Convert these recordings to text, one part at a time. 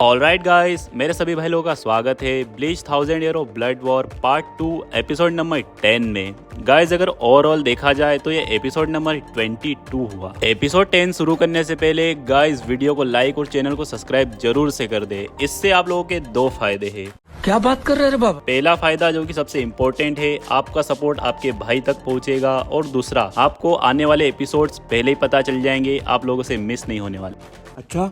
Alright guys, मेरे सभी भाई लोगों का स्वागत है bleach 1000 year of blood war part 2 episode number 10 में। गाइस, अगर ओवरऑल देखा जाए तो ये एपिसोड नंबर 22 हुआ। एपिसोड 10 शुरू करने से पहले गाइस वीडियो को लाइक और चैनल को सब्सक्राइब जरूर से कर दे। इससे आप लोगों के दो फायदे हैं। क्या बात कर रहे रे बाबा। पहला फायदा जो कि सबसे इम्पोर्टेंट है, आपका सपोर्ट आपके भाई तक पहुंचेगा, और दूसरा आपको आने वाले एपिसोड्स पहले ही पता चल जाएंगे, आप लोगों से मिस नहीं होने वाले। अच्छा,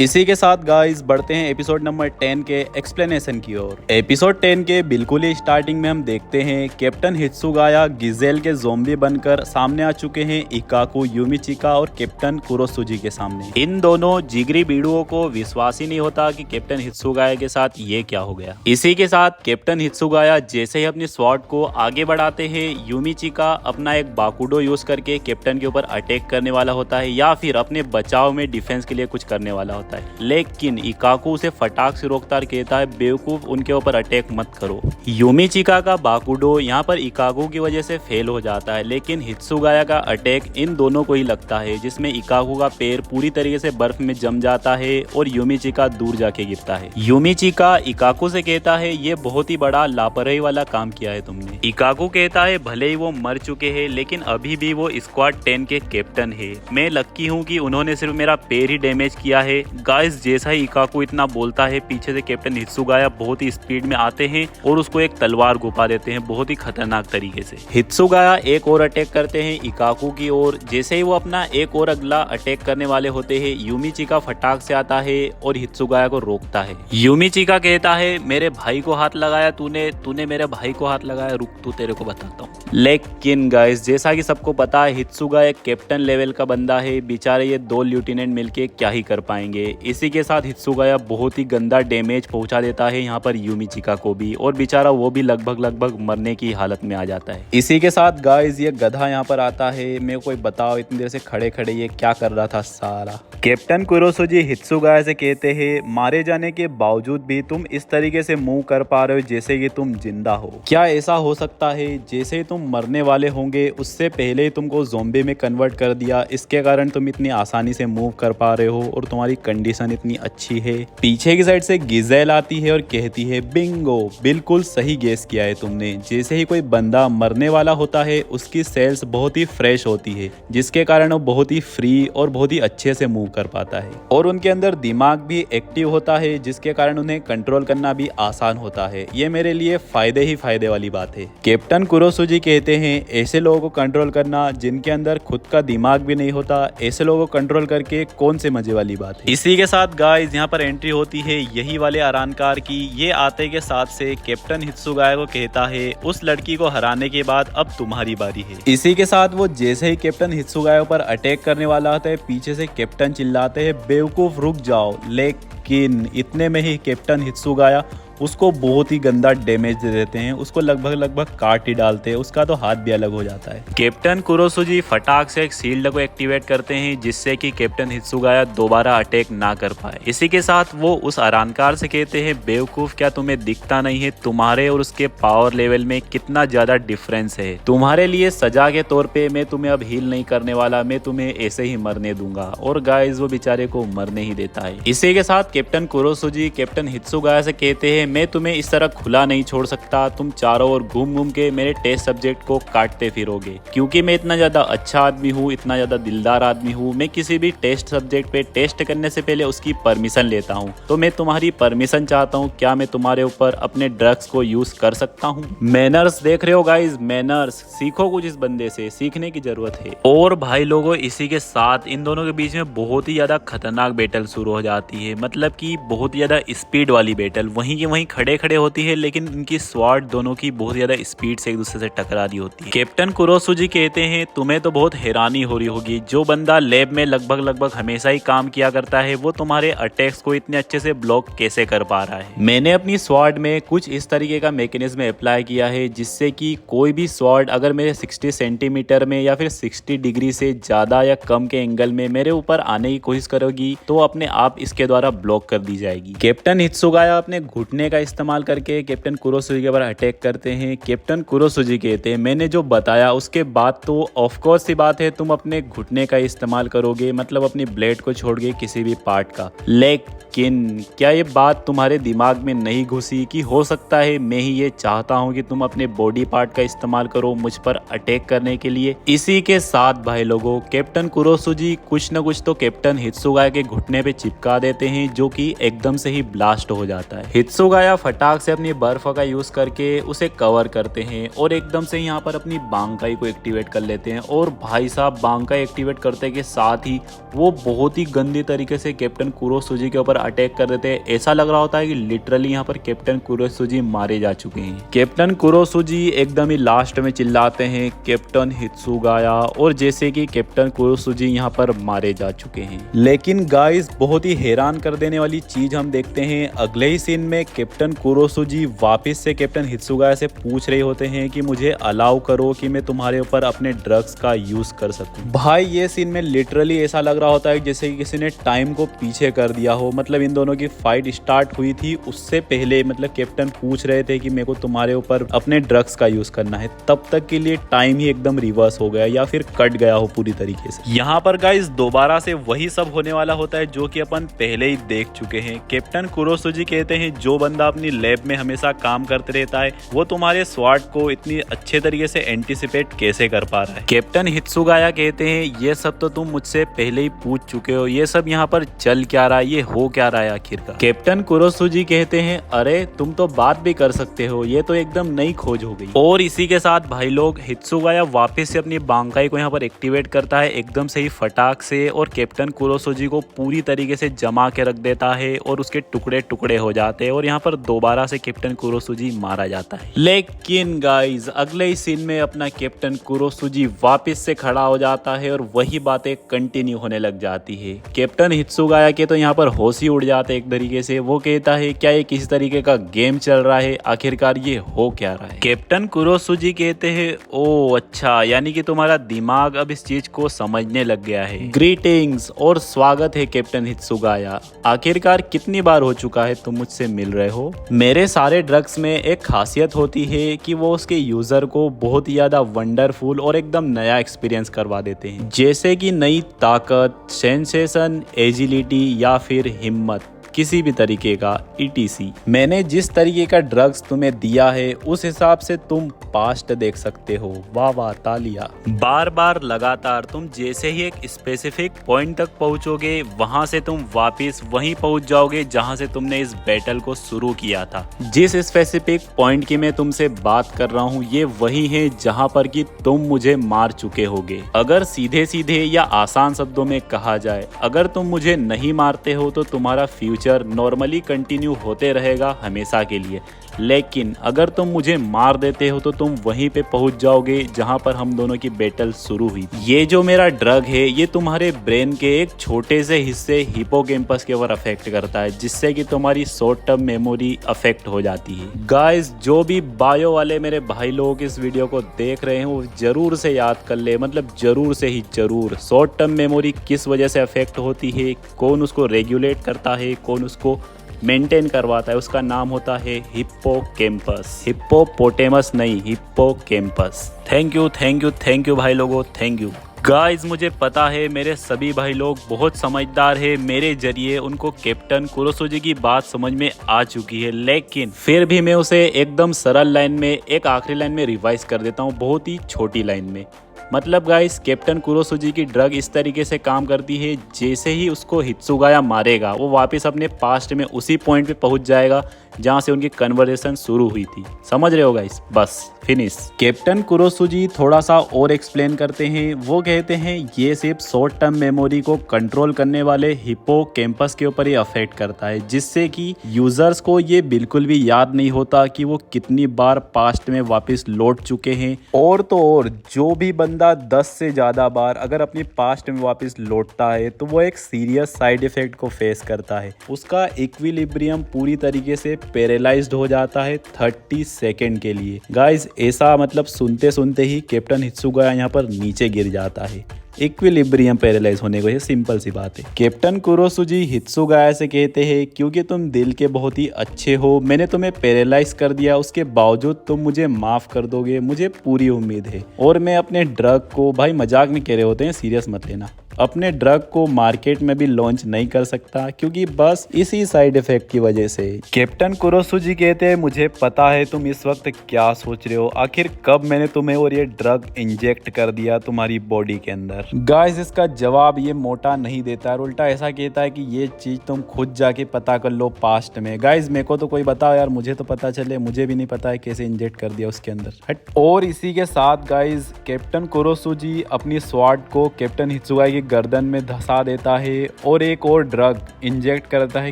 इसी के साथ गाइस बढ़ते हैं एपिसोड नंबर 10 के एक्सप्लेनेशन की ओर। एपिसोड 10 के बिल्कुल ही स्टार्टिंग में हम देखते हैं कैप्टन हित्सुगाया गिजेल के ज़ोंबी बनकर सामने आ चुके हैं इकाकू यूमिचिका और कैप्टन कुरोसुजी के सामने। इन दोनों जिगरी बीड़ुओं को विश्वास ही नहीं होता कि कैप्टन हित्सुगाया के साथ ये क्या हो गया। इसी के साथ कैप्टन हित्सुगाया जैसे ही अपनी स्वॉर्ड को आगे बढ़ाते हैं, यूमिचिका अपना एक बाकुडो यूज करके कैप्टन के ऊपर अटैक करने वाला होता है या फिर अपने बचाव में डिफेंस के लिए कुछ करने वाला होता है। लेकिन इकाकू उसे फटाक से रोकता और कहता है, बेवकूफ, उनके ऊपर अटैक मत करो। यूमिचिका का बाकुडो यहाँ पर इकाकू की वजह से फेल हो जाता है, लेकिन हित्सुगाया का अटैक इन दोनों को ही लगता है, जिसमें इकाकू का पैर पूरी तरीके से बर्फ में जम जाता है और यूमिचिका दूर जाके गिरता है। यूमिचिका इकाकू से कहता है, ये बहुत ही बड़ा लापरवाही वाला काम किया है तुमने। इकाकू कहता है, भले ही वो मर चुके हैं लेकिन अभी भी वो स्क्वाड 10 के कैप्टन है। मैं लक्की हूँ कि उन्होंने सिर्फ मेरा पैर ही डैमेज किया है। गाइस, जैसा ही इकाकू इतना बोलता है, पीछे से कैप्टन हित्सुगाया बहुत ही स्पीड में आते हैं और उसको एक तलवार घुपा देते हैं बहुत ही खतरनाक तरीके से। हित्सुगाया एक और अटैक करते हैं इकाकू की ओर। जैसे ही वो अपना एक और अगला अटैक करने वाले होते हैं, यूमिचिका फटाक से आता है और हित्सुगाया को रोकता है। यूमिचिका कहता है, मेरे भाई को हाथ लगाया तूने मेरे भाई को हाथ लगाया, रुक, तू तेरे को बताता हूँ। लेकिन गाइस, जैसा कि सबको पता है, हित्सुगाया एक कैप्टन लेवल का बंदा है। बेचारे ये दो लेफ्टिनेंट मिलके क्या ही कर पाएंगे। इसी के साथ हित्सुगाया बहुत ही गंदा डैमेज पहुंचा देता है यहाँ पर यूमिचिका को भी, और बेचारा वो भी लगभग मरने की हालत में आ जाता है। इसी के साथ गाइस ये गधा यहाँ पर आता है। मेरे को बताओ, इतनी देर से खड़े खड़े ये क्या कर रहा था सारा। कैप्टन कुरोसुजी हित्सुगाया से कहते हैं, मारे जाने के बावजूद भी तुम इस तरीके से मूव कर पा रहे हो जैसे कि तुम जिंदा हो। क्या ऐसा हो सकता है जैसे ही तुम मरने वाले होंगे उससे पहले ही तुमको ज़ोंबी में कन्वर्ट कर दिया, इसके कारण तुम इतनी आसानी से मूव कर पा रहे हो और तुम्हारी कंडीशन इतनी अच्छी है। पीछे की साइड से गिजेल आती है और कहती है, बिंगो, बिल्कुल सही गेस किया है तुमने। जैसे ही कोई बंदा मरने वाला होता है उसकी सेल्स बहुत ही फ्रेश होती है, जिसके कारण वो बहुत ही फ्री और बहुत ही अच्छे से मूव कर पाता है, और उनके अंदर दिमाग भी एक्टिव होता है, जिसके कारण उन्हें कंट्रोल करना भी आसान होता है। ये मेरे लिए फायदे ही फायदे वाली बात है। कैप्टन कुरोसुजी कहते हैं, ऐसे लोगों को कंट्रोल करना जिनके अंदर खुद का दिमाग भी नहीं होता, ऐसे लोगों को कंट्रोल करके कौन से मजे वाली बात है। इसी के साथ गाइस यहाँ पर एंट्री होती है यही वाले अरानकार की। ये आते के साथ से कैप्टन हित्सुगाया को कहता है, उस लड़की को हराने के बाद अब तुम्हारी बारी है। इसी के साथ वो जैसे ही कैप्टन हित्सुगाया पर अटैक करने वाला होता है, पीछे से कैप्टन चिल्लाते हैं, बेवकूफ रुक जाओ। लेकिन इतने में ही कैप्टन हित्सुगाया उसको बहुत ही गंदा डैमेज दे देते हैं, उसको लगभग काट ही डालते हैं, उसका तो हाथ भी अलग हो जाता है। कैप्टन कुरोसुजी फटाक से एक शील्ड को एक्टिवेट करते हैं, जिससे कि कैप्टन हित्सुगाया दोबारा अटैक ना कर पाए। इसी के साथ वो उस अरानकार से कहते हैं, बेवकूफ, क्या तुम्हें दिखता नहीं है तुम्हारे और उसके पावर लेवल में कितना ज्यादा डिफरेंस है। तुम्हारे लिए सजा के तौर पे मैं तुम्हें अब हील नहीं करने वाला, मैं तुम्हें ऐसे ही मरने दूंगा। और गाइस वो बेचारे को मरने ही देता है। इसी के साथ कैप्टन कुरोसुजी कैप्टन हित्सुगाया से कहते हैं, मैं तुम्हें इस तरह खुला नहीं छोड़ सकता, तुम चारों ओर घूम के मेरे टेस्ट सब्जेक्ट को काटते फिरोगे, क्योंकि मैं इतना ज्यादा अच्छा आदमी हूँ, इतना ज्यादा दिलदार आदमी हूँ। मैं किसी भी टेस्ट सब्जेक्ट पे टेस्ट करने से पहले उसकी परमिशन लेता हूँ, तो मैं तुम्हारी परमिशन चाहता हूँ। क्या मैं तुम्हारे ऊपर अपने ड्रग्स को यूज कर सकता हूँ? मैनर्स देख रहे हो गाइज, मैनर्स सीखो कुछ इस बंदे से, सीखने की जरूरत है। और भाई लोगों, इसी के साथ इन दोनों के बीच में बहुत ही ज्यादा खतरनाक बैटल शुरू हो जाती है, मतलब कि बहुत ही ज्यादा स्पीड वाली बैटल। वहीं की वहीं खड़े होती है, लेकिन इनकी स्वॉर्ड दोनों की बहुत ज्यादा स्पीड से एक दूसरे से टकरा रही होती है। कैप्टन कुरोसुजी कहते हैं, तुम्हें तो बहुत हैरानी हो रही होगी, जो बंदा लैब में लगभग हमेशा ही काम किया करता है, वो तुम्हारे अटैक्स को इतने अच्छे से ब्लॉक कैसे कर पा रहा है। मैंने अपनी स्वॉर्ड में कुछ इस तरीके का मैकेनिज्म अप्लाई किया है, जिससे कि कोई भी स्वॉर्ड अगर मेरे 60 सेंटीमीटर में या फिर 60 डिग्री से ज्यादा या कम के एंगल में मेरे ऊपर आने की कोशिश करेगी, तो अपने आप इसके द्वारा ब्लॉक कर दी जाएगी। कैप्टन हित्सुगाया अपने घुटने का इस्तेमाल करके कैप्टन कुरोसुजी के ऊपर अटैक करते हैं। कैप्टन कुरोसुजी कहते हैं मैंने जो बताया उसके बाद तो ऑफ कोर्स सी बात है तुम अपने घुटने का इस्तेमाल करोगे, मतलब अपनी ब्लेड को छोड़ के किसी भी पार्ट का। लेकिन क्या ये बात तुम्हारे दिमाग में नहीं घुसी कि हो सकता है मैं ही ये चाहता हूँ कि तुम अपने बॉडी पार्ट का इस्तेमाल करो मुझ पर अटैक करने के लिए। इसी के साथ भाई लोगों कैप्टन कुरोसुजी कुछ न कुछ तो कैप्टन हित्सुगाया के घुटने पे चिपका देते हैं जो कि एकदम से ही ब्लास्ट हो जाता है। हित्सुगाया फटाक से अपनी बर्फ का यूज करके उसे कवर करते हैं और एकदम से यहाँ पर अपनी बांकाई को एक्टिवेट कर लेते हैं। और भाई साहब बांकाई एक्टिवेट करते के साथ ही वो बहुत ही गंदी तरीके से कैप्टन कुरोसुजी के ऊपर अटैक कर देते हैं। ऐसा लग रहा होता है कि लिटरली यहाँ पर कैप्टन कुरोसुजी मारे जा चुके हैं। कैप्टन कुरोसुजी एकदम ही लास्ट में चिल्लाते हैं कैप्टन हित्सुगाया, और जैसे कि कैप्टन कुरोसुजी यहाँ पर मारे जा चुके हैं। लेकिन गाइस बहुत ही हैरान कर देने वाली चीज हम देखते हैं अगले ही सीन में कैप्टन कुरोसुजी वापस से कैप्टन हित्सुगाया से पूछ रहे होते हैं कि मुझे अलाउ करो कि मैं तुम्हारे ऊपर अपने ड्रग्स का यूज कर सकूं। भाई ये सीन में लिटरली ऐसा लग रहा होता है जैसे कि किसी ने टाइम को पीछे कर दिया हो। मतलब इन दोनों की फाइट स्टार्ट हुई थी उससे पहले मतलब कैप्टन पूछ रहे थे कि मेरे को तुम्हारे ऊपर अपने ड्रग्स का यूज करना है, तब तक के लिए टाइम ही एकदम रिवर्स हो गया या फिर कट गया हो पूरी तरीके से। यहाँ पर गाइस दोबारा से वही सब होने वाला होता है जो कि अपन पहले ही देख चुके हैं। कैप्टन कुरोसुजी कहते हैं जो बंदा अपनी लैब में हमेशा काम करते रहता है वो तुम्हारे स्वाट को इतनी अच्छे तरीके से एंटिसिपेट कैसे कर पा रहा है। कैप्टन हित्सुगाया कहते हैं ये सब तो तुम मुझसे पहले ही पूछ चुके हो, ये सब यहाँ पर चल क्या रहा है, ये हो क्या रहा है आखिरकार। कैप्टन कुरोसुजी कहते हैं अरे तुम तो बात भी कर सकते हो, ये तो एकदम नई खोज हो गई। और इसी के साथ भाई लोग हित्सुगाया वापस से अपनी बांकाई को यहाँ पर एक्टिवेट करता है एकदम से ही फटाक से, और कैप्टन कुरोसुजी को पूरी तरीके से जमा के रख देता है और उसके टुकड़े टुकड़े हो जाते हैं और यहाँ पर दोबारा से कैप्टन कुरोसुजी मारा जाता है। लेकिन गाइज अगले ही सीन में अपना कैप्टन कुरोसुजी वापस से खड़ा हो जाता है और वही बातें कंटिन्यू होने लग जाती है। कैप्टन हित्सुगाया के तो यहाँ पर होश ही उड़ जाते एक तरीके से। वो कहता है क्या ये किसी तरीके का गेम चल रहा है, आखिरकार ये हो क्या रहा है। कैप्टन कुरोसुजी कहते हैं ओ अच्छा, यानी कि तुम्हारा दिमाग अब इस चीज को समझने लग गया है। ग्रीटिंग्स और स्वागत है कैप्टन हित्सुगाया, आखिरकार कितनी बार हो चुका है तुम मुझसे मिल रहे हो। मेरे सारे ड्रग्स में एक खासियत होती है कि वो उसके यूजर को बहुत ही ज्यादा वंडरफुल और एकदम नया एक्सपीरियंस करवा देते हैं, जैसे कि नई ताकत, सेंसेशन, एजिलिटी या फिर हिम्मत, किसी भी तरीके का ETC। मैंने जिस तरीके का ड्रग्स तुम्हें दिया है उस हिसाब से तुम पास्ट देख सकते हो। वाह वाह तालिया। बार बार लगातार तुम जैसे ही एक स्पेसिफिक पॉइंट तक पहुंचोगे वहां से तुम वापस वहीं पहुंच जाओगे जहां से तुमने इस बैटल को शुरू किया था। जिस स्पेसिफिक पॉइंट की मैं तुमसे बात कर रहा हूँ ये वही है जहां पर कि तुम मुझे मार चुके होगे। अगर सीधे सीधे या आसान शब्दों में कहा जाए, अगर तुम मुझे नहीं मारते हो तो तुम्हारा फ्यूचर नॉर्मली कंटिन्यू होते रहेगा हमेशा के लिए, लेकिन अगर तुम मुझे मार देते हो तो तुम वहीं पे पहुंच जाओगे जहां पर हम दोनों की बैटल शुरू हुई। ये जो मेरा ड्रग है ये तुम्हारे ब्रेन के एक छोटे से हिस्से हिपोकैम्पस के ऊपर अफेक्ट करता है, जिससे कि तुम्हारी शॉर्ट टर्म मेमोरी अफेक्ट हो जाती है। गाइस जो भी बायो वाले मेरे भाई लोग इस वीडियो को देख रहे हैं वो जरूर से याद कर ले, मतलब जरूर से ही जरूर, शॉर्ट टर्म मेमोरी किस वजह से अफेक्ट होती है, कौन उसको रेगुलेट करता है, कौन उसको मेंटेन करवाता है, उसका नाम होता है हिप्पोकैम्पस। हिप्पोपोटेमस नहीं, hippocampus. Thank you thank you thank you भाई लोगों, थैंक यू। गाइज मुझे पता है मेरे सभी भाई लोग बहुत समझदार है, मेरे जरिए उनको कैप्टन कुरोसुजी की बात समझ में आ चुकी है, लेकिन फिर भी मैं उसे एकदम सरल लाइन में, एक आखिरी लाइन में रिवाइज कर देता हूँ, बहुत ही छोटी लाइन में। मतलब गाइस कैप्टन कुरोसुजी की ड्रग इस तरीके से काम करती है जैसे ही उसको हित्सुगाया मारेगा वो वापस अपने पास्ट में उसी पॉइंट पे पहुंच जाएगा जहां से उनकी कन्वर्सेशन शुरू हुई थी। समझ रहे हो गाइस, बस फिनिश। कैप्टन कुरोसुजी थोड़ा सा और एक्सप्लेन करते हैं। वो कहते हैं ये सिर्फ शॉर्ट टर्म मेमोरी को कंट्रोल करने वाले हिप्पोकैम्पस के ऊपर ही अफेक्ट करता है, जिससे कि यूजर्स को ये बिल्कुल भी याद नहीं होता कि वो कितनी बार पास्ट में वापस लौट चुके हैं। और तो और जो भी बंदा 10 से ज्यादा बार अगर अपनी पास्ट में वापस लौटता है तो वो एक सीरियस साइड इफेक्ट को फेस करता है, उसका इक्विलिब्रियम पूरी तरीके से पैरालाइज्ड हो जाता है 30 सेकेंड के लिए। गाइज ऐसा मतलब सुनते सुनते ही कैप्टन हित्सुगाया यहाँ पर नीचे गिर जाता है। इक्विलिब्रियम पैरालाइज होने को, ये सिंपल सी बात है। कैप्टन कुरोसुजी हित्सुगाया से कहते हैं क्योंकि तुम दिल के बहुत ही अच्छे हो, मैंने तुम्हें पैरालाइज कर दिया, उसके बावजूद तुम मुझे माफ कर दोगे, मुझे पूरी उम्मीद है। और मैं अपने ड्रग को, भाई मजाक में कह रहे होते हैं, सीरियस मत लेना, अपने ड्रग को मार्केट में भी लॉन्च नहीं कर सकता क्योंकि बस इसी साइड इफेक्ट की वजह से। कैप्टन कुरोसुजी कहते हैं मुझे पता है तुम इस वक्त क्या सोच रहे हो, आखिर कब मैंने तुम्हें और ये ड्रग इंजेक्ट कर दिया तुम्हारी बॉडी के अंदर। गाइस इसका जवाब ये मोटा नहीं देता है, उल्टा ऐसा कहता है कि ये चीज तुम खुद जाके पता कर लो पास्ट में। गाइस मेरे को तो कोई बताओ यार, मुझे तो पता चले, मुझे भी नहीं पता है कैसे इंजेक्ट कर दिया उसके अंदर, हट। और इसी के साथ गाइस कैप्टन कुरोसुजी अपनी स्वॉर्ड को कैप्टन हित्सुगाया की गर्दन में धंसा देता है और एक और ड्रग इंजेक्ट करता है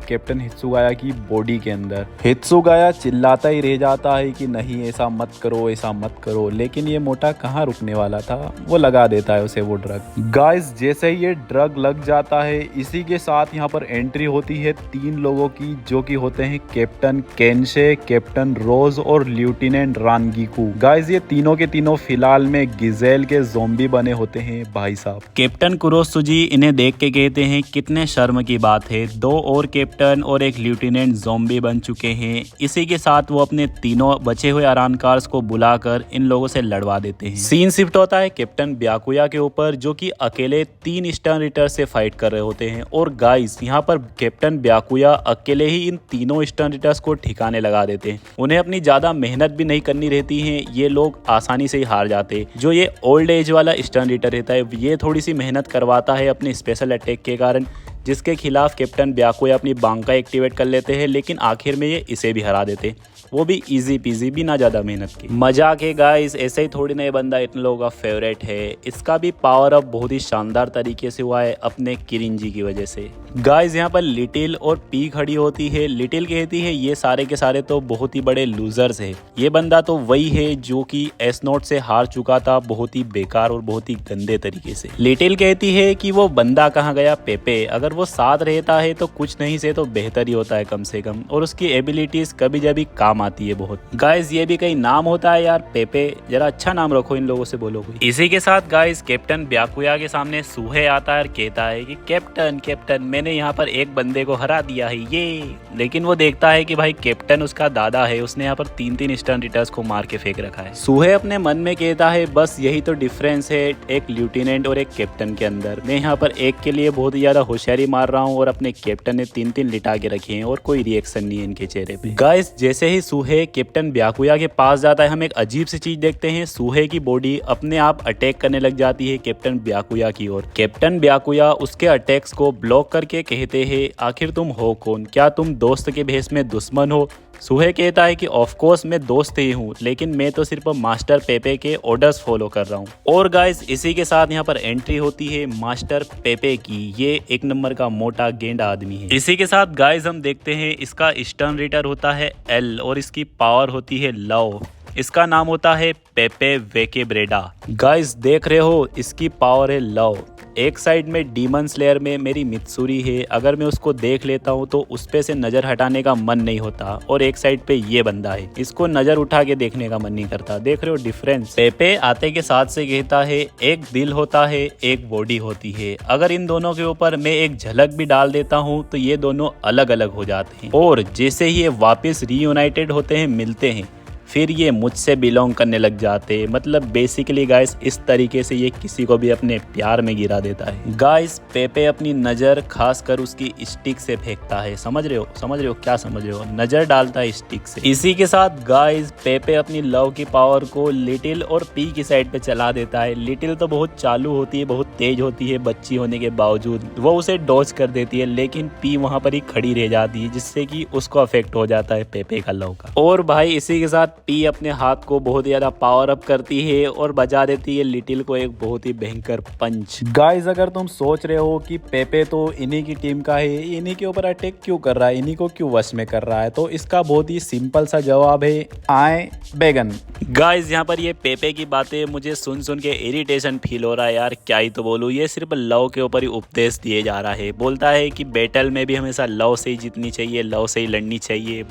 कैप्टन हित्सुगाया की बॉडी के अंदर। हित्सुगाया चिल्लाता ही रह जाता है कि नहीं ऐसा मत करो, ऐसा मत करो, लेकिन ये मोटा कहाँ रुकने वाला था, वो लगा देता है उसे वो ड्रग। गाइस जैसे ही ये ड्रग लग जाता है, इसी के साथ यहाँ पर एंट्री होती है 3 लोगों की, जो कि होते हैं कैप्टन केनशे, कैप्टन रोज और लेफ्टिनेंट रानगीकू। गाइस ये तीनों के तीनों फिलहाल में गिजेल के ज़ॉम्बी बने होते हैं भाई साहब। कैप्टन कुरोसुजी इन्हें देख के कहते हैं कितने शर्म की बात है, 2 और कैप्टन और एक लेफ्टिनेंट ज़ॉम्बी बन चुके हैं। इसी के साथ वो अपने तीनों बचे हुए आरानकार्स को बुलाकर इन लोगों से लड़वा देते हैं। सीन शिफ्ट होता है कैप्टन ब्याकुया के ऊपर, जो कि अकेले 3 स्टर्न रीटर से फाइट कर रहे होते हैं। और गाइस यहाँ पर कैप्टन ब्याकुया अकेले ही इन तीनों स्टर्न रीटर्स को ठिकाने लगा देते हैं। उन्हें अपनी ज्यादा मेहनत भी नहीं करनी रहती है, ये लोग आसानी से ही हार जाते हैं। जो ये ओल्ड एज वाला स्टर्न रीटर रहता है, ये थोड़ी सी मेहनत करवाता है अपने स्पेशल अटैक के कारण, जिसके खिलाफ कैप्टन ब्याकुया अपनी बांका एक्टिवेट कर लेते हैं, लेकिन आखिर में ये इसे भी हरा देते, वो भी इजी पीजी, बिना ज्यादा मेहनत के। मजाक है गाइस, ऐसे ही थोड़ी ना ये बंदा इतने लोगों का फेवरेट है। इसका भी पावर अप बहुत ही शानदार तरीके से हुआ है अपने किरिंजी की वजह से। गाइस यहाँ पर लिटिल और पी खड़ी होती है। लिटिल कहती है ये सारे के सारे तो बहुत ही बड़े लूजर्स है, ये बंदा तो वही है जो कि एस नोट से हार चुका था बहुत ही बेकार और बहुत ही गंदे तरीके से। लिटिल कहती है कि वो बंदा कहाँ गया पेपे, अगर वो साथ रहता है तो कुछ नहीं से तो बेहतर ही होता है कम से कम, और उसकी एबिलिटीज कभी जब काम आती है बहुत। गाइस ये भी कहीं नाम होता है यार पेपे, जरा अच्छा नाम रखो इन लोगों से बोलो कोई। इसी के साथ गाइस कैप्टन ब्याकुया के सामने सूहे आता है और कहता है कि कैप्टन मैंने यहाँ पर एक बंदे को हरा दिया है ये। लेकिन वो देखता है कि भाई कैप्टन उसका दादा है, उसने यहाँ पर 3 स्टर्न रीटर्स को मार के फेंक रखा है। सूहे अपने मन में कहता है बस यही तो डिफरेंस है एक लेफ्टिनेंट और एक कैप्टन के अंदर, मैं यहाँ पर एक के लिए बहुत ही ज्यादा होशियारी मार रहा हूँ और अपने कैप्टन ने 3 लिटा के रखे हैं और कोई रिएक्शन नहीं है इनके चेहरे पे। गाइस जैसे ही सूहे कैप्टन ब्याकुया के पास जाता है, हम एक अजीब सी चीज देखते हैं, सूहे की बॉडी अपने आप अटैक करने लग जाती है कैप्टन ब्याकुया की ओर। कैप्टन ब्याकुया उसके अटैक्स को ब्लॉक करके कहते हैं आखिर तुम हो कौन, क्या तुम दोस्त के भेष में दुश्मन हो। सूहे कहता है कि ऑफ कोर्स मैं दोस्त ही हूँ, लेकिन मैं तो सिर्फ मास्टर पेपे के ऑर्डर्स फॉलो कर रहा हूँ। और गाइस इसी के साथ यहाँ पर एंट्री होती है मास्टर पेपे की, ये 1 नंबर का मोटा गेंडा आदमी है। इसी के साथ गाइस हम देखते हैं इसका स्टर्न रीटर होता है एल और इसकी पावर होती है लव। इसका नाम होता है पेपे वेकेब्रेडा। गाइस देख रहे हो इसकी पावर है लव। एक साइड में डीमन स्लेयर में मेरी मित्सुरी है, अगर मैं उसको देख लेता हूँ तो उस पे से नजर हटाने का मन नहीं होता, और एक साइड पे ये बंदा है, इसको नजर उठा के देखने का मन नहीं करता। देख रहे हो डिफरेंस। पेपे आते के साथ से कहता है एक दिल होता है एक बॉडी होती है, अगर इन दोनों के ऊपर मैं एक झलक भी डाल देता हूँ तो ये दोनों अलग अलग हो जाते हैं, और जैसे ही ये वापस रीयूनाइटेड होते हैं, मिलते हैं, फिर ये मुझसे बिलोंग करने लग जाते। मतलब बेसिकली गाइस इस तरीके से ये किसी को भी अपने प्यार में गिरा देता है। गाइस पेपे अपनी नज़र खासकर उसकी स्टिक से फेंकता है, समझ रहे हो क्या समझ रहे हो, नज़र डालता है स्टिक से। इसी के साथ गाइस पेपे अपनी लव की पावर को लिटिल और पी की साइड पे चला देता है। लिटिल तो बहुत चालू होती है, बहुत तेज होती है बच्ची होने के बावजूद, वो उसे डॉज कर देती है, लेकिन पी वहां पर ही खड़ी रह जाती है, जिससे कि उसको अफेक्ट हो जाता है पेपे का लव का। और भाई इसी के साथ पी अपने हाथ को बहुत ज्यादा पावर अप करती है और बजा देती है लिटिल को एक बहुत ही भयंकर पंच। गाइस अगर तुम सोच रहे हो कि पेपे तो इन्हीं की टीम का है, इन्हीं के ऊपर अटैक क्यों कर रहा है, इन्हीं को क्यों वश में कर रहा है, तो इसका बहुत ही सिंपल सा जवाब है आए बैगन। गाइस यहाँ पर ये पेपे की बातें मुझे सुन सुन के इरिटेशन फील हो रहा है यार, क्या ही तो बोलूं, ये सिर्फ लव के ऊपर ही उपदेश दिए जा रहा है। बोलता है कि बैटल में भी हमेशा लव से ही जीतनी चाहिए, लव से ही लड़नी चाहिए।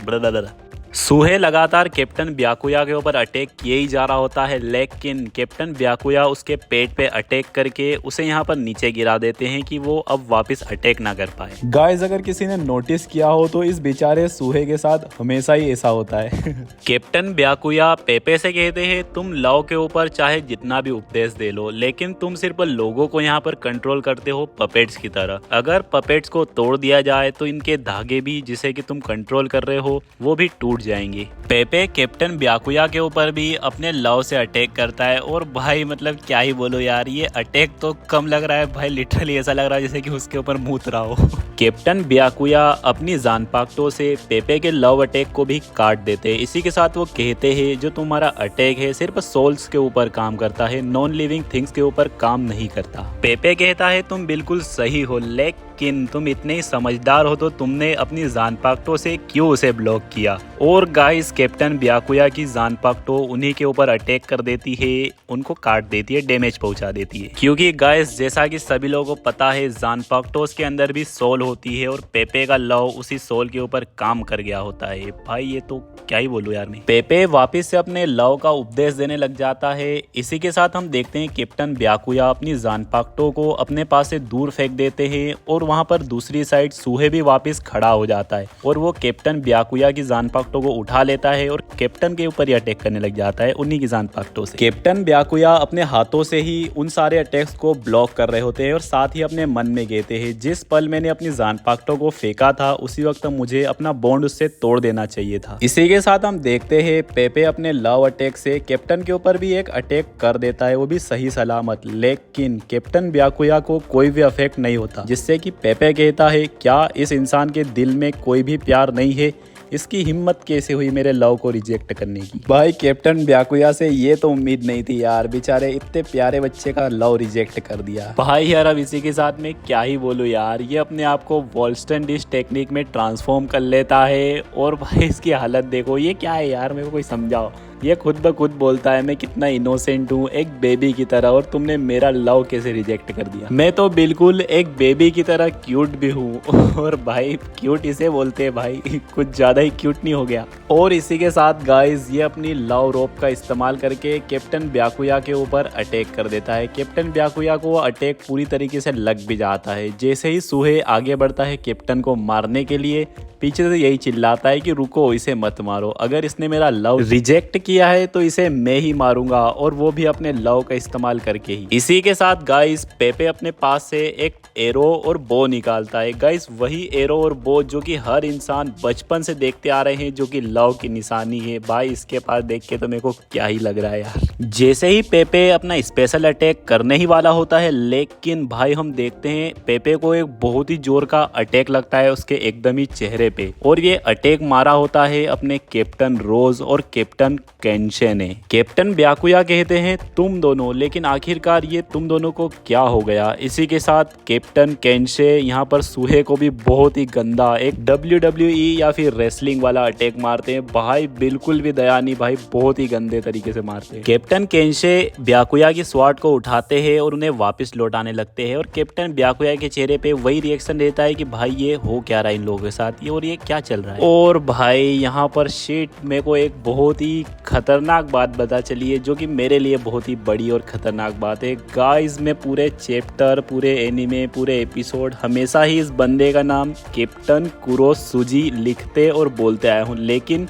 सूहे लगातार कैप्टन ब्याकुया के ऊपर अटैक किए ही जा रहा होता है, लेकिन कैप्टन ब्याकुया उसके पेट पे अटैक करके उसे यहाँ पर नीचे गिरा देते हैं कि वो अब वापस अटैक ना कर पाए। गाइस अगर किसी ने नोटिस किया हो तो इस बेचारे सूहे के साथ हमेशा ही ऐसा होता है। कैप्टन ब्याकुया पेपे से कहते हैं तुम लव के ऊपर चाहे जितना भी उपदेश दे लो, लेकिन तुम सिर्फ लोगों को यहाँ पर कंट्रोल करते हो पपेट्स की तरह। अगर पपेट्स को तोड़ दिया जाए तो इनके धागे भी जिसे कि तुम कंट्रोल कर रहे हो वो भी टूट जाएंगे। पेपे कैप्टन ब्याकुया के ऊपर भी अपने लव से अटैक करता है और भाई मतलब क्या ही बोलो यार, ये अटैक तो कम लग रहा है भाई, लिटरली ऐसा लग रहा है जैसे कि उसके ऊपर मूत रहा हो। कैप्टन ब्याकुया अपनी जान पाक्टों से पेपे के लव अटैक को भी काट देते हैं। इसी के साथ वो कहते हैं जो तुम्हारा अटैक है सिर्फ सोल्स के ऊपर काम करता है, नॉन लिविंग थिंग्स के ऊपर काम नहीं करता। पेपे कहता है तुम बिल्कुल सही हो, लेकिन तुम इतने ही समझदार हो तो तुमने अपनी जान पाक्टों से क्यों उसे ब्लॉक किया। और गाइस कैप्टन ब्याकुया की जान पाक्टो उन्हीं के ऊपर अटैक कर देती है, उनको काट देती है, डैमेज पहुंचा देती है। क्योंकि गाइस जैसा कि सभी लोगों को पता है जान पाक्टोस के अंदर भी सोल होती है और पेपे का लव उसी सोल के ऊपर काम कर गया होता है। भाई ये तो क्या ही बोलूं यार मैं। पेपे वापस से अपने लव का उपदेश देने लग जाता है। इसी के साथ हम देखते हैं कैप्टन ब्याकुया अपनी जान पाक्टो को अपने पास से दूर फेंक देते हैं और वहां पर दूसरी साइड सूहे भी वापस खड़ा हो जाता है और वो कैप्टन ब्याकुया की जान पाक्टो को उठा लेता है और कैप्टन के ऊपर ही अटैक करने लग जाता है उन्हीं की जान पाक्टो से। कैप्टन ब्याकुया अपने हाथों से ही उन सारे अटैक्स को ब्लॉक कर रहे होते हैं और साथ ही अपने मन में कहते हैं जिस पल मैंने अपनी जान पाक्टो को फेंका था उसी वक्त मुझे अपना बॉन्ड उससे तोड़ देना चाहिए था। इसी के साथ हम देखते हैं पेपे अपने लव अटैक से कैप्टन के ऊपर भी एक अटैक कर देता है, वो भी सही सलामत, लेकिन कैप्टन ब्याकुया को कोई भी अफेक्ट नहीं होता, जिससे कि पेपे कहता है क्या इस इंसान के दिल में कोई भी प्यार नहीं है, इसकी हिम्मत कैसे हुई मेरे लव को रिजेक्ट करने की। भाई कैप्टन ब्याकुया से ये तो उम्मीद नहीं थी यार, बेचारे इतने प्यारे बच्चे का लव रिजेक्ट कर दिया। भाई यार अब इसी के साथ में क्या ही बोलूं यार, ये अपने आप को वॉल्स्टन डिश टेक्निक में ट्रांसफॉर्म कर लेता है और भाई इसकी हालत देखो, ये क्या है यार, मेरे को कोई समझाओ। ये खुद ब खुद बोलता है मैं कितना इनोसेंट हूँ, एक बेबी की तरह, और तुमने मेरा लव कैसे रिजेक्ट कर दिया। मैं तो बिल्कुल एक बेबी की तरह क्यूट भी हूँ और भाई क्यूट इसे बोलते हैं भाई, कुछ ज्यादा ही क्यूट नहीं हो गया। और इसी के साथ गाइस ये अपनी लव रोप का इस्तेमाल करके कैप्टन ब्याकुया के ऊपर अटैक कर देता है। कैप्टन ब्याकुया को अटैक पूरी तरीके से लग भी जाता है। जैसे ही सूहे आगे बढ़ता है कैप्टन को मारने के लिए, पीछे से यही चिल्लाता है कि रुको, इसे मत मारो, अगर इसने मेरा लव रिजेक्ट किया है तो इसे मैं ही मारूंगा, और वो भी अपने लव का इस्तेमाल करके ही। इसी के साथ गाइस पेपे अपने पास से एक एरो और बो निकालता है। गाइस वही एरो और बो जो कि हर इंसान बचपन से देखते आ रहे हैं, जो कि लव की निशानी है। भाई इसके पास देख के तो मेरे को क्या ही लग रहा है यार। जैसे ही पेपे अपना स्पेशल अटैक करने ही वाला होता है, लेकिन भाई हम देखते हैं पेपे को एक बहुत ही जोर का अटैक लगता है उसके एकदम ही चेहरे पे, और ये अटैक मारा होता है अपने कैप्टन रोज और कैप्टन केंशे ने। कैप्टन ब्याकुया कहते हैं तुम दोनों, लेकिन आखिरकार ये तुम दोनों को क्या हो गया। इसी के साथ कैप्टन केंशे यहाँ पर सूहे को भी बहुत ही गंदा एक WWE या फिर रेसलिंग वाला अटैक मारते हैं। भाई बिल्कुल भी दया नहीं, भाई बहुत ही गंदे तरीके से मारते हैं। कैप्टन केंशे ब्याकुया की स्वॉर्ड को उठाते हैं और उन्हें वापस लौटाने लगते हैं, और कैप्टन ब्याकुया के चेहरे पे वही रिएक्शन रहता है कि भाई ये हो क्या रहा है इन लोगों के साथ, ये और ये क्या चल रहा है। और भाई यहाँ पर शिट मेरे को एक बहुत ही खतरनाक बात पता चली है, जो कि मेरे लिए बहुत ही बड़ी और खतरनाक बात है। गाइस मैं पूरे चैप्टर, पूरे एनीमे, पूरे एपिसोड हमेशा ही इस बंदे का नाम कैप्टन कुरोत्सुजी लिखते और बोलते आया हूँ, लेकिन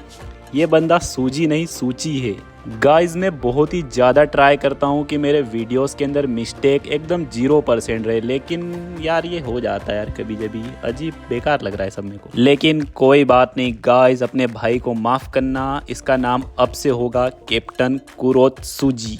ये बंदा सूजी नहीं सूची है। गाइस मैं बहुत ही ज़्यादा ट्राई करता हूँ कि मेरे वीडियोस के अंदर मिस्टेक एकदम 0% रहे, लेकिन यार ये हो जाता है यार कभी कभी, अजीब बेकार लग रहा है सब मेरे को। लेकिन कोई बात नहीं गाइस, अपने भाई को माफ़ करना, इसका नाम अब से होगा captain Kurotsuji,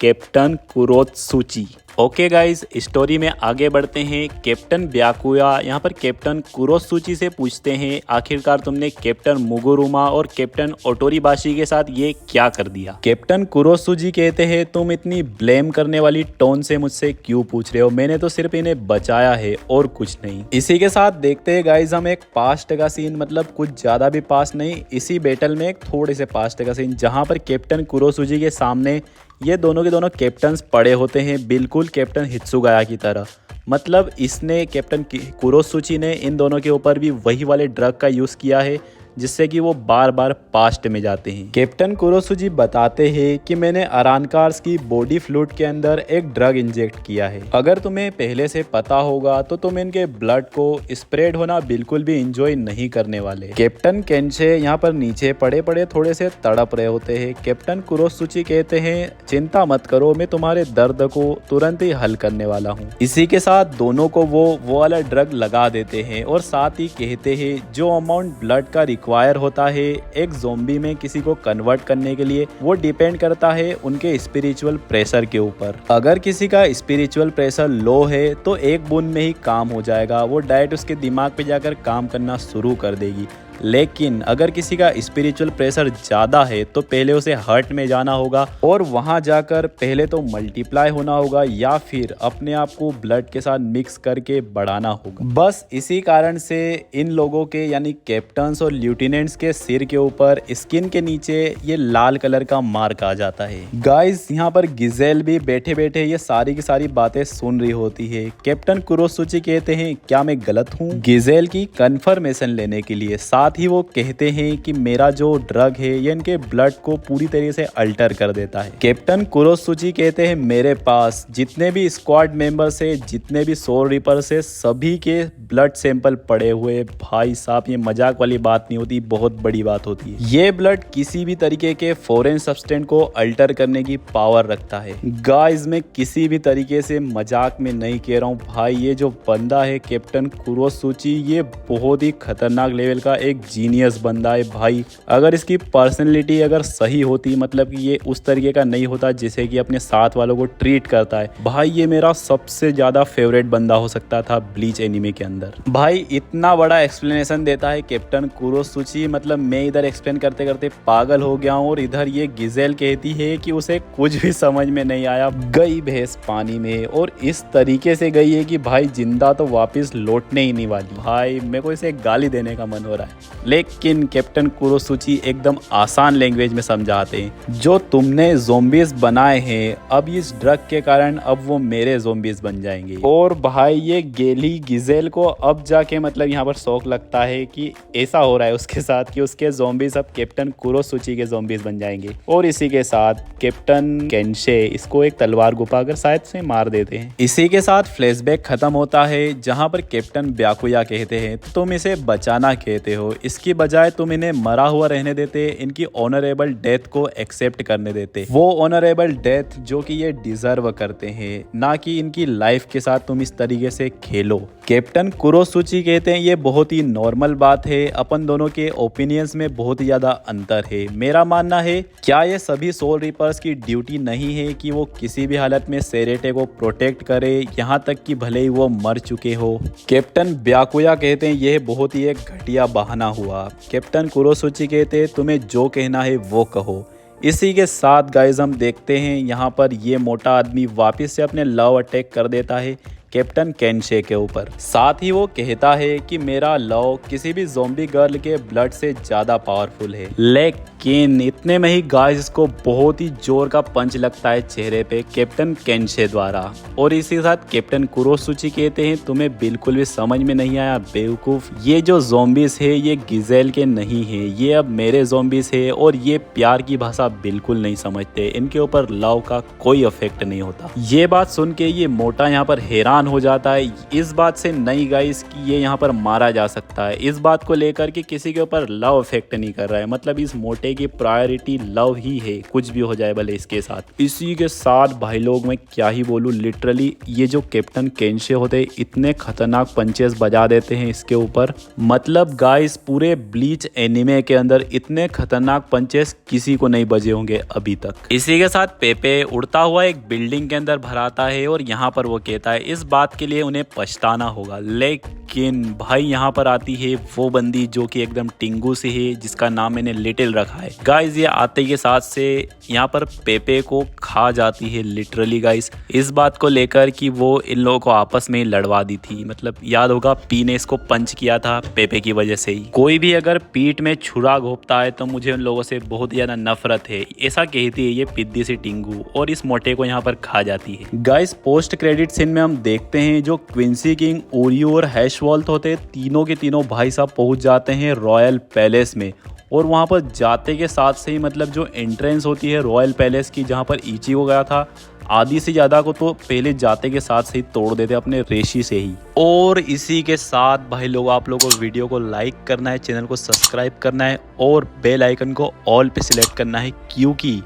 captain Kurotsuchi. Okay guys story में आगे बढ़ते हैं। कैप्टन ब्याकुया यहाँ पर कैप्टन कुरोत्सुची से पूछते हैं आखिरकार तुमने कैप्टन मुगुरुमा और कैप्टन ओटोरीबाशी के साथ ये क्या कर दिया। कैप्टन कुरोत्सुजी कहते हैं तुम इतनी ब्लेम करने वाली टोन से मुझसे क्यों पूछ रहे हो, मैंने तो सिर्फ इन्हें बचाया है और कुछ नहीं। इसी के साथ देखते हैं गाइस हम एक पास्ट का सीन, मतलब कुछ ज्यादा भी पास्ट नहीं, इसी बैटल में एक थोड़े से पास्ट का सीन, जहाँ पर कैप्टन कुरोत्सुजी के सामने ये दोनों के दोनों कैप्टन्स पड़े होते हैं, बिल्कुल कैप्टन हित्सुगाया की तरह। मतलब इसने कैप्टन कुरोत्सुची ने इन दोनों के ऊपर भी वही वाले ड्रग का यूज़ किया है जिससे कि वो बार बार पास्ट में जाते हैं। कैप्टन कुरोसुची बताते हैं कि मैंने अरानकार्स की बॉडी फ्लूइड के अंदर एक ड्रग इंजेक्ट किया है। अगर तुम्हें पहले से पता होगा तो तुम इनके ब्लड को स्प्रेड होना बिल्कुल भी इंजॉय नहीं करने वाले। कैप्टन केंशे यहाँ पर नीचे पड़े पड़े थोड़े से तड़प रहे होते हैं। कैप्टन कुरोसुची कहते हैं चिंता मत करो, मैं तुम्हारे दर्द को तुरंत ही हल करने वाला हूँ। इसी के साथ दोनों को वो वाला ड्रग लगा देते हैं और साथ ही कहते हैं जो अमाउंट ब्लड का रिक्वायर होता है एक ज़ॉम्बी में किसी को कन्वर्ट करने के लिए वो डिपेंड करता है उनके स्पिरिचुअल प्रेशर के ऊपर। अगर किसी का स्पिरिचुअल प्रेशर लो है तो एक बूंद में ही काम हो जाएगा, वो डायरेक्ट उसके दिमाग पे जाकर काम करना शुरू कर देगी। लेकिन अगर किसी का स्पिरिचुअल प्रेशर ज़्यादा है तो पहले उसे हर्ट में जाना होगा और वहां जाकर पहले तो मल्टीप्लाई होना होगा या फिर अपने आप को ब्लड के साथ मिक्स करके बढ़ाना होगा। बस इसी कारण से इन लोगों के यानी कैप्टन्स और ल्यूटिनेंट्स के सिर के ऊपर स्किन के नीचे ये लाल कलर का मार्क आ जाता है। गाइस यहाँ पर गिजेल भी बैठे बैठे ये सारी की सारी बातें सुन रही होती है। कैप्टन कुरोसुची कहते हैं क्या मैं गलत हूँ? गिजेल की कंफर्मेशन लेने के लिए साथ ही वो कहते हैं कि मेरा जो ड्रग है ये इनके ब्लड को पूरी तरीके से अल्टर कर देता है। कैप्टन कुरोसुची कहते हैं मेरे पास जितने भी स्क्वाड मेंबर्स है, जितने भी सोल रिपर्स है, सभी के ब्लड सैंपल पड़े हुए। भाई साहब ये मजाक वाली बात नहीं होती, बहुत बड़ी बात होती है। ये ब्लड किसी भी तरीके के फॉरेन सब्सटेंस को अल्टर करने की पावर रखता है। गाइस मैं किसी भी तरीके से मजाक में नहीं कह रहा हूँ भाई, ये जो बंदा है कैप्टन कुरोसुची ये बहुत ही खतरनाक लेवल का एक जीनियस बंदा है भाई। अगर इसकी पर्सनैलिटी अगर सही होती, मतलब कि ये उस तरीके का नहीं होता जैसे कि अपने साथ वालों को ट्रीट करता है, भाई ये मेरा सबसे ज्यादा फेवरेट बंदा हो सकता था ब्लीच एनिमे के अंदर। भाई इतना बड़ा एक्सप्लेनेशन देता है कैप्टन कुरोसुची, मतलब मैं इधर एक्सप्लेन करते करते पागल हो गया हूँ और इधर ये गिजेल कहती है कि उसे कुछ भी समझ में नहीं आया। गई भैंस पानी में और इस तरीके से गई है कि भाई जिंदा तो वापस लौटने ही नहीं वाली। भाई मेरे को इसे गाली देने का मन हो रहा है, लेकिन कैप्टन कुरोसुची एकदम आसान लैंग्वेज में समझाते हैं जो तुमने ज़ॉम्बीज बनाए हैं अब इस ड्रग के कारण अब वो मेरे ज़ॉम्बीज बन जाएंगे। और भाई ये गेली गिजेल को अब जाके मतलब यहाँ पर शौक लगता है कि ऐसा हो रहा है उसके साथ कि उसके ज़ॉम्बीज अब कैप्टन कुरोसुची के ज़ॉम्बीज बन जाएंगे। और इसी के साथ कैप्टन केंशे इसको एक तलवार घुपाकर शायद से मार देते हैं। इसी के साथ फ्लैशबैक खत्म होता है जहाँ पर कैप्टन ब्याकुया कहते हैं तुम इसे बचाना कहते हो, इसकी बजाय तुम इन्हें मरा हुआ रहने देते, इनकी ऑनरेबल डेथ को एक्सेप्ट करने देते, वो ऑनरेबल डेथ जो कि ये डिजर्व करते हैं, ना कि इनकी लाइफ के साथ तुम इस तरीके से खेलो। कैप्टन कुरोसुची कहते हैं ये बहुत ही नॉर्मल बात है, अपन दोनों के ओपिनियंस में बहुत ही ज्यादा अंतर है। मेरा मानना है क्या ये सभी सोल रिपर्स की ड्यूटी नहीं है कि वो किसी भी हालत में सेरेटे को प्रोटेक्ट करे, यहाँ तक कि भले ही वो मर चुके हो। कैप्टन ब्याकुया कहते हैं यह बहुत ही एक घटिया बहाना हुआ। कैप्टन कुरोसुची कहते हैं तुम्हें जो कहना है वो कहो। इसी के साथ गाइस हम देखते हैं यहाँ पर ये मोटा आदमी वापस से अपने लव अटैक कर देता है कैप्टन केंशे के ऊपर। साथ ही वो कहता है कि मेरा लव किसी भी ज़ॉम्बी गर्ल के ब्लड से ज्यादा पावरफुल है। लेकिन इतने में ही गाइस इसको बहुत ही जोर का पंच लगता है चेहरे पे कैप्टन केंशे द्वारा। और इसी के साथ कैप्टन कुरोसुची कहते हैं तुम्हें बिल्कुल भी समझ में नहीं आया बेवकूफ, ये जो ज़ॉम्बीज है ये गिजेल के नहीं है, ये अब मेरे ज़ॉम्बीज है और ये प्यार की भाषा बिल्कुल नहीं समझते, इनके ऊपर लव का कोई इफेक्ट नहीं होता। ये बात सुन के ये मोटा यहाँ पर हैरान हो जाता है इस बात से नहीं गाइस कि ये यहाँ पर मारा जा सकता है, इस बात को लेकर कि किसी के ऊपर लव इफेक्ट नहीं कर रहा है, मतलब इस मोटे की प्रायोरिटी लव ही है, कुछ भी हो जाए भले इसके साथ। इसी के साथ भाई लोग मैं क्या ही बोलूं, लिटरली ये जो कैप्टन केंशे होते हैं इतने खतरनाक पंचेस बजा देते हैं इसके ऊपर, मतलब गाइस पूरे ब्लीच एनिमे के अंदर इतने खतरनाक पंचेस किसी को नहीं बजे होंगे अभी तक। इसी के साथ पेपे उड़ता हुआ एक बिल्डिंग के अंदर भराता है और यहाँ पर वो कहता है इस बात के लिए उन्हें पछताना होगा। लेकिन भाई यहाँ पर आती है वो बंदी जो कि एकदम टिंगू से है, जिसका नाम मैंने लिटिल रखा है। गाइस ये आते के साथ से यहाँ पर पेपे को खा जाती है लिटरली गाइस, इस बात को लेकर कि वो इन लोगों को आपस में लड़वा दी थी। मतलब याद होगा पी ने इसको पंच किया था पेपे की वजह से ही। कोई भी अगर पीठ में छुरा घोंपता है तो मुझे उन लोगों से बहुत ज्यादा नफरत है, ऐसा कहती है ये पिद्दी से टिंगू, और इस मोटे को यहाँ पर खा जाती है। गाइस पोस्ट क्रेडिट सीन में हम देखते हैं जो क्विंसी किंग, ओरियो और हैश वॉल्थ होते तीनों के तीनों भाई साहब पहुंच जाते हैं रॉयल पैलेस में। और वहां पर जाते के साथ से ही मतलब जो एंट्रेंस होती है रॉयल पैलेस की, जहां पर इचिगो गया था, आधी से ज़्यादा को तो पहले जाते के साथ से ही तोड़ देते अपने रेशी से ही। और इसी के साथ भाई लोग आप लोगों को वीडियो को लाइक करना है, चैनल को सब्सक्राइब करना है और बेल आइकन को ऑल पे सिलेक्ट करना है, क्योंकि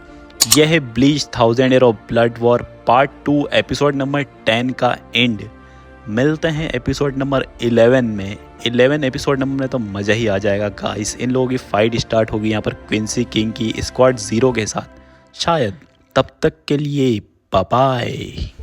यह है bleach 1000 year of blood war part 2 episode number 10 का एंड। मिलते हैं एपिसोड नंबर 11 में। 11 एपिसोड नंबर में तो मज़ा ही आ जाएगा गाइस। इन लोगों की फाइट स्टार्ट होगी यहाँ पर क्विंसी किंग की स्क्वाड 0 के साथ शायद। तब तक के लिए बाय बाय।